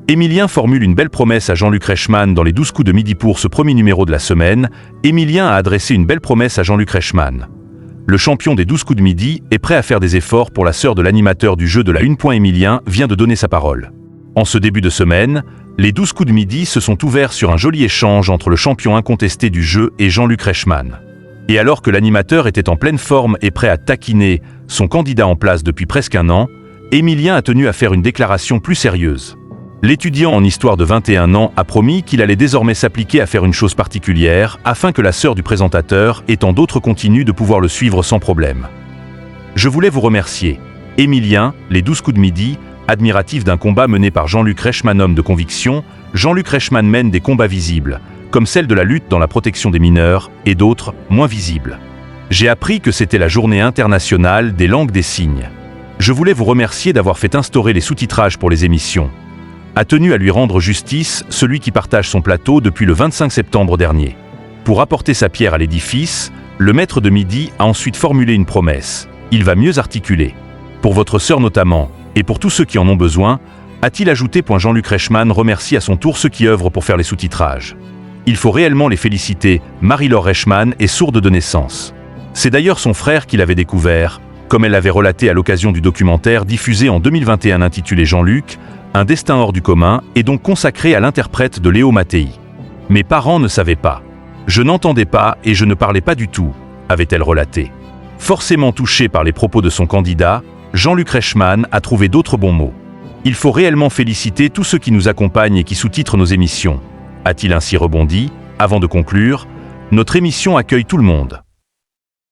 Émilien formule une belle promesse à Jean-Luc Reichmann dans les 12 coups de midi pour ce premier numéro de la semaine. Émilien a adressé une belle promesse à Jean-Luc Reichmann. Le champion des 12 coups de midi est prêt à faire des efforts pour la sœur de l'animateur du jeu de la Une. Émilien vient de donner sa parole. En ce début de semaine, les 12 coups de midi se sont ouverts sur un joli échange entre le champion incontesté du jeu et Jean-Luc Reichmann. Et alors que l'animateur était en pleine forme et prêt à taquiner son candidat en place depuis presque un an, Émilien a tenu à faire une déclaration plus sérieuse. L'étudiant en histoire de 21 ans a promis qu'il allait désormais s'appliquer à faire une chose particulière afin que la sœur du présentateur ait tant d'autres contenus de pouvoir le suivre sans problème. Je voulais vous remercier. Émilien, les 12 coups de midi, admiratif d'un combat mené par Jean-Luc Reichmann, homme de conviction. Jean-Luc Reichmann mène des combats visibles, comme celle de la lutte dans la protection des mineurs, et d'autres, moins visibles. J'ai appris que c'était la journée internationale des langues des signes. Je voulais vous remercier d'avoir fait instaurer les sous-titrages pour les émissions. A tenu à lui rendre justice celui qui partage son plateau depuis le 25 septembre dernier. Pour apporter sa pierre à l'édifice, le maître de midi a ensuite formulé une promesse. Il va mieux articuler. Pour votre sœur notamment, et pour tous ceux qui en ont besoin, a-t-il ajouté. Jean-Luc Reichmann remercie à son tour ceux qui œuvrent pour faire les sous-titrages. Il faut réellement les féliciter. Marie-Laure Reichmann est sourde de naissance. C'est d'ailleurs son frère qui l'avait découvert, comme elle l'avait relaté à l'occasion du documentaire diffusé en 2021 intitulé Jean-Luc, un destin hors du commun, et donc consacré à l'interprète de Léo Mattei. Mes parents ne savaient pas. Je n'entendais pas et je ne parlais pas du tout, avait-elle relaté. Forcément touché par les propos de son candidat, Jean-Luc Reichmann a trouvé d'autres bons mots. Il faut réellement féliciter tous ceux qui nous accompagnent et qui sous-titrent nos émissions, a-t-il ainsi rebondi. Avant de conclure, notre émission accueille tout le monde.